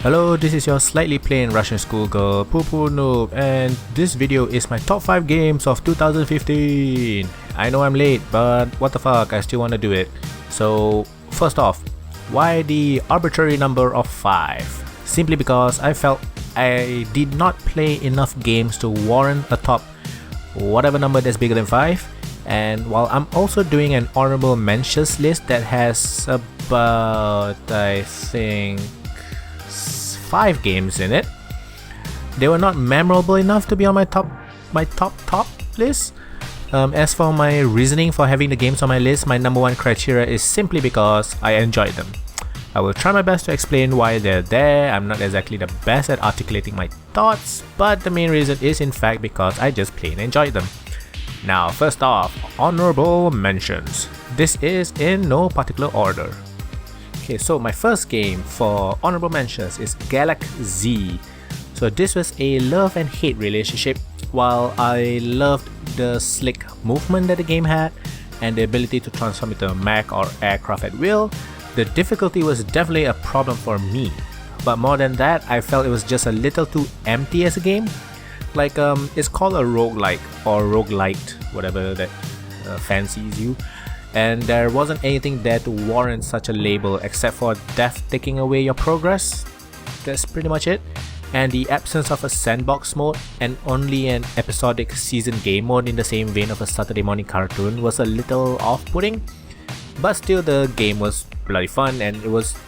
Hello, this is your slightly plain Russian schoolgirl, Poo Poo Noob, and this video is my top 5 games of 2015. I know I'm late, but what the fuck, I still wanna do it. So, first off, why the arbitrary number of 5? Simply because I felt I did not play enough games to warrant a top whatever number that's bigger than 5. And while I'm also doing an honorable mentions list that has about, I think, 5 games in it, they were not memorable enough to be on my top list. As for my reasoning for having the games on my list, my number one criteria is simply because I enjoyed them. I will try my best to explain why they're there. I'm not exactly the best at articulating my thoughts, but the main reason is in fact because I just plain enjoyed them. Now, first off, honorable mentions. This is in no particular order. Okay, so my first game for honorable mentions is Galaxy. So this was a love and hate relationship. While I loved the slick movement that the game had and the ability to transform into a mech or aircraft at will, the difficulty was definitely a problem for me. But more than that, I felt it was just a little too empty as a game. Like it's called a roguelike or roguelite, whatever that fancies you. And there wasn't anything that warrants such a label except for death taking away your progress. That's pretty much it. And the absence of a sandbox mode and only an episodic season game mode in the same vein of a Saturday morning cartoon was a little off-putting. But still, the game was bloody fun and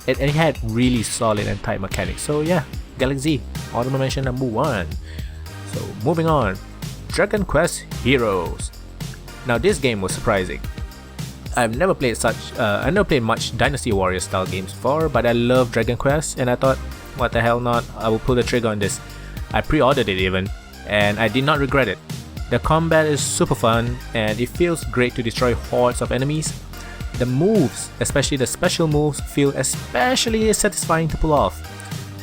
it had really solid and tight mechanics. So yeah, Galaxy, honorable mention number 1. So moving on, Dragon Quest Heroes. Now this game was surprising. I've never played much Dynasty Warrior style games before, but I love Dragon Quest and I thought, what the hell not, I will pull the trigger on this. I pre-ordered it even, and I did not regret it. The combat is super fun and it feels great to destroy hordes of enemies. The moves, especially the special moves, feel especially satisfying to pull off.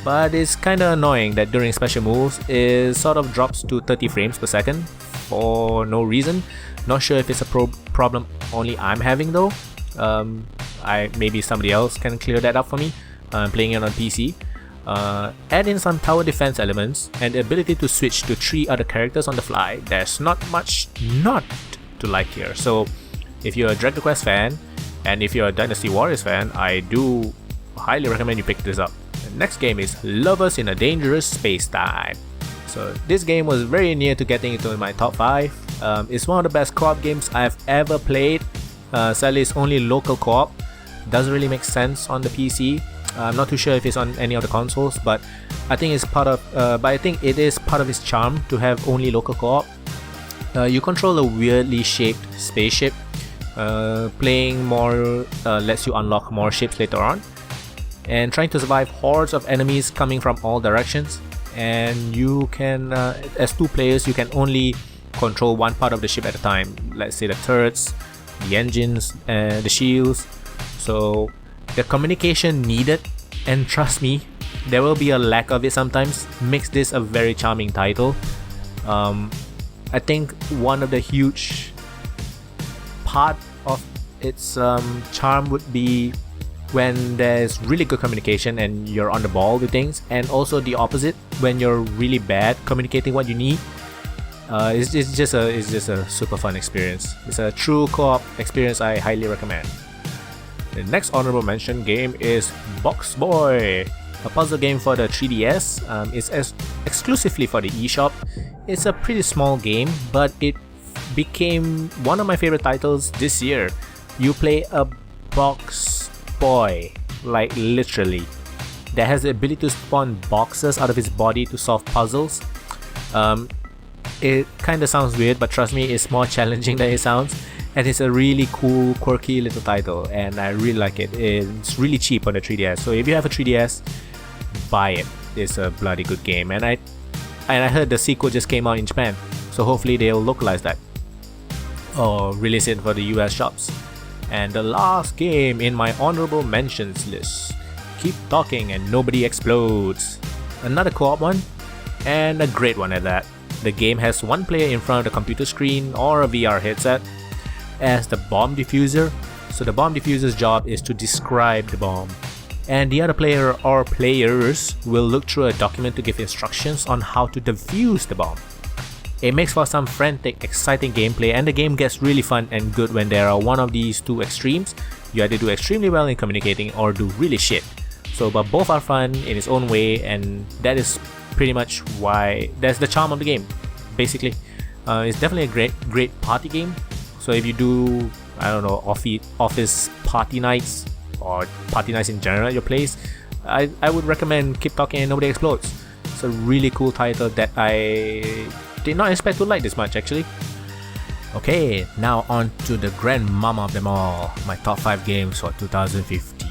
But it's kinda annoying that during special moves, it sort of drops to 30 frames per second for no reason. Not sure if it's a problem only I'm having though. Maybe somebody else can clear that up for me. I'm playing it on PC. Add in some tower defense elements and the ability to switch to 3 other characters on the fly. There's not much not to like here. So if you're a Dragon Quest fan and if you're a Dynasty Warriors fan, I do highly recommend you pick this up. The next game is Lovers in a Dangerous Space-Time. So this game was very near to getting into my top 5. It's one of the best co-op games I've ever played. Sadly, it's only local co-op. Doesn't really make sense on the PC. I'm not too sure if it's on any of the consoles, but I think it's part of. But I think it is part of its charm to have only local co-op. You control a weirdly shaped spaceship. Playing more lets you unlock more ships later on, and trying to survive hordes of enemies coming from all directions. And you can, as 2 players, you can only control one part of the ship at a time. Let's say the turrets, the engines, and the shields. So the communication needed, and trust me, there will be a lack of it sometimes, makes this a very charming title. I think one of the huge part of its charm would be when there's really good communication and you're on the ball with things, and also the opposite when you're really bad communicating what you need. It's just a super fun experience. It's a true co-op experience I highly recommend. The next honorable mention game is Box Boy, a puzzle game for the 3DS. It's exclusively for the eShop. It's a pretty small game, but it became one of my favorite titles this year. You play a box boy, like literally, that has the ability to spawn boxes out of his body to solve puzzles. It kinda sounds weird, but trust me, it's more challenging than it sounds. And it's a really cool, quirky little title, and I really like it. It's really cheap on the 3DS, so if you have a 3DS, buy it. It's a bloody good game, and I heard the sequel just came out in Japan, so hopefully they'll localize that or release it for the US shops. And the last game in my honorable mentions list, Keep Talking and Nobody Explodes. Another co-op one, and a great one at that. The game has 1 player in front of the computer screen or a VR headset as the bomb diffuser. So the bomb diffuser's job is to describe the bomb. and the other player or players will look through a document to give instructions on how to defuse the bomb. It makes for some frantic, exciting gameplay, and the game gets really fun and good when there are one of these two extremes. You either do extremely well in communicating or do really shit. So, but both are fun in its own way, and that is pretty much why that's the charm of the game. Basically, it's definitely a great party game. So if you do, I don't know, office party nights or party nights in general at your place, I would recommend Keep Talking and Nobody Explodes. It's a really cool title that I did not expect to like this much actually. Okay, now on to the grandmama of them all, my top 5 games for 2015.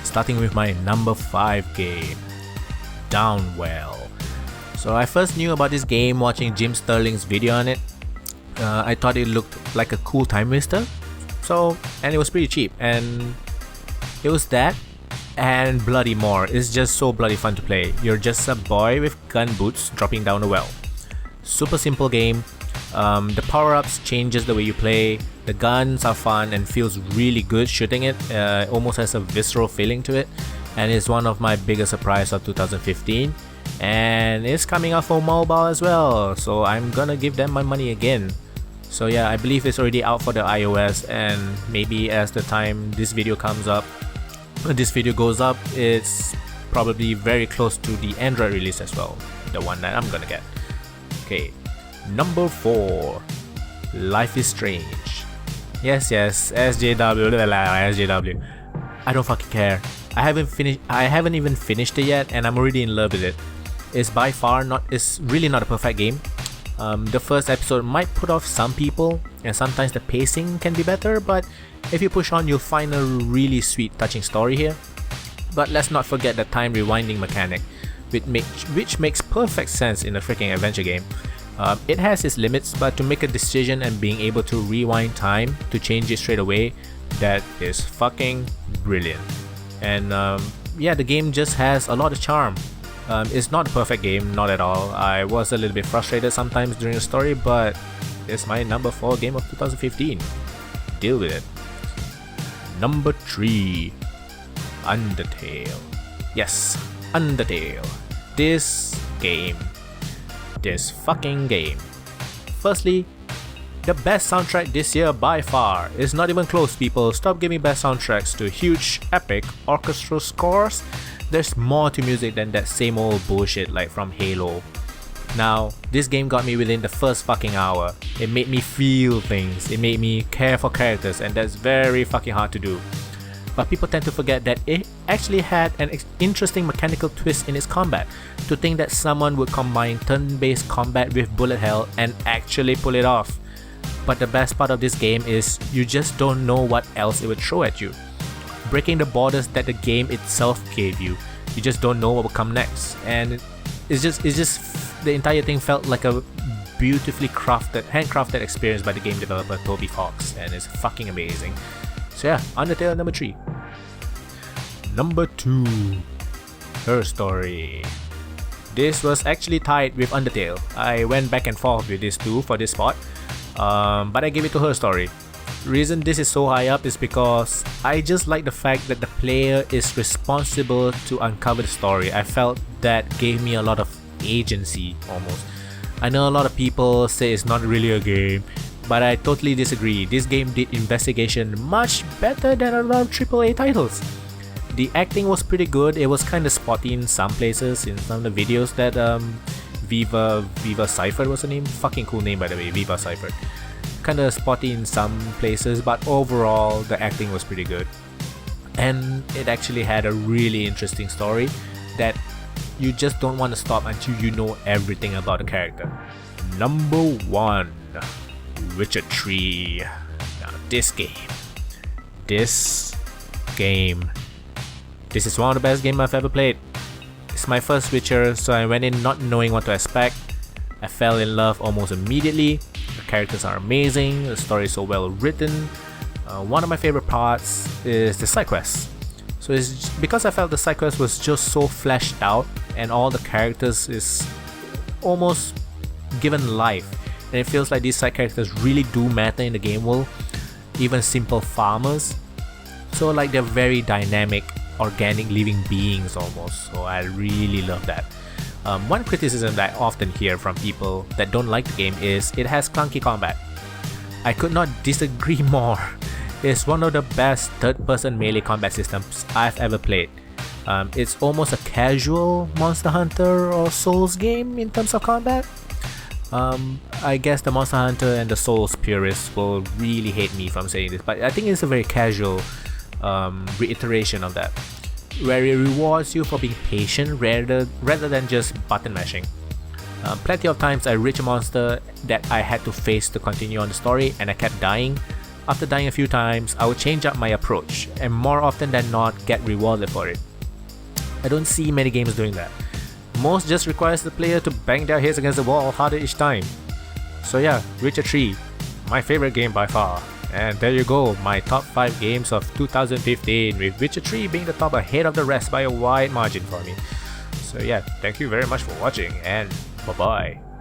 Starting with my number 5 game, Downwell. So I first knew about this game watching Jim Sterling's video on it. I thought it looked like a cool time waster. And it was pretty cheap, and it was that and bloody more. It's just so bloody fun to play. You're just a boy with gun boots dropping down a well. Super simple game. The power-ups changes the way you play. The guns are fun and feels really good shooting it. Almost has a visceral feeling to it, and it's one of my biggest surprise of 2015. And it's coming out for mobile as well, so I'm gonna give them my money again. So yeah, I believe it's already out for the iOS, and maybe as the time this video goes up, it's probably very close to the Android release as well, the one that I'm gonna get. Okay, number 4, Life is Strange. Yes, SJW. I don't fucking care. I haven't even finished it yet, and I'm already in love with it. It's by far it's really not a perfect game. The first episode might put off some people, and sometimes the pacing can be better, but if you push on, you'll find a really sweet, touching story here. But let's not forget the time rewinding mechanic, which makes perfect sense in a freaking adventure game. It has its limits, but to make a decision and being able to rewind time to change it straight away, that is fucking brilliant. And yeah, the game just has a lot of charm. It's not a perfect game, not at all. I was a little bit frustrated sometimes during the story, but it's my number 4 game of 2015. Deal with it. Number 3, Undertale. Yes, Undertale. This fucking game. Firstly, the best soundtrack this year by far. It's not even close, people. Stop giving best soundtracks to huge, epic orchestral scores. There's more to music than that same old bullshit like from Halo. Now, this game got me within the first fucking hour. It made me feel things, it made me care for characters, and that's very fucking hard to do. But people tend to forget that it actually had an interesting mechanical twist in its combat. To think that someone would combine turn-based combat with bullet hell and actually pull it off. But the best part of this game is you just don't know what else it would throw at you. Breaking the borders that the game itself gave you. You just don't know what will come next. And it's just the entire thing felt like a beautifully handcrafted experience by the game developer Toby Fox, and it's fucking amazing. So yeah, Undertale number 3. Number 2, Her Story. This was actually tied with Undertale. I went back and forth with these two for this spot, but I gave it to Her Story. Reason this is so high up is because I just like the fact that the player is responsible to uncover the story. I felt that gave me a lot of agency almost. I know a lot of people say it's not really a game, but I totally disagree. This game did investigation much better than a lot of AAA titles. The acting was pretty good. It was kind of spotty in some places, in some of the videos that Viva Seifert was the name. Fucking cool name by the way, Viva Seifert. Kind of spotty in some places, but overall the acting was pretty good. And it actually had a really interesting story that you just don't want to stop until you know everything about the character. Number 1, Witcher 3. Now this is one of the best games I've ever played. It's my first Witcher, so I went in not knowing what to expect. I fell in love almost immediately. The characters are amazing, the story is so well written. One of my favorite parts is the side quests. So it's because I felt the side quest was just so fleshed out, and all the characters is almost given life, and it feels like these side characters really do matter in the game world, even simple farmers. So like they're very dynamic, organic living beings almost, so I really love that. One criticism that I often hear from people that don't like the game is it has clunky combat. I could not disagree more. It's one of the best third-person melee combat systems I've ever played. It's almost a casual Monster Hunter or Souls game in terms of combat. I guess the Monster Hunter and the Souls purists will really hate me from saying this, but I think it's a very casual reiteration of that, where it rewards you for being patient rather than just button mashing. Plenty of times I reach a monster that I had to face to continue on the story and I kept dying. After dying a few times, I would change up my approach and more often than not get rewarded for it. I don't see many games doing that. Most just requires the player to bang their heads against the wall harder each time. So yeah, Witcher 3, my favorite game by far. And there you go, my top 5 games of 2015, with Witcher 3 being the top ahead of the rest by a wide margin for me. So yeah, thank you very much for watching and bye bye.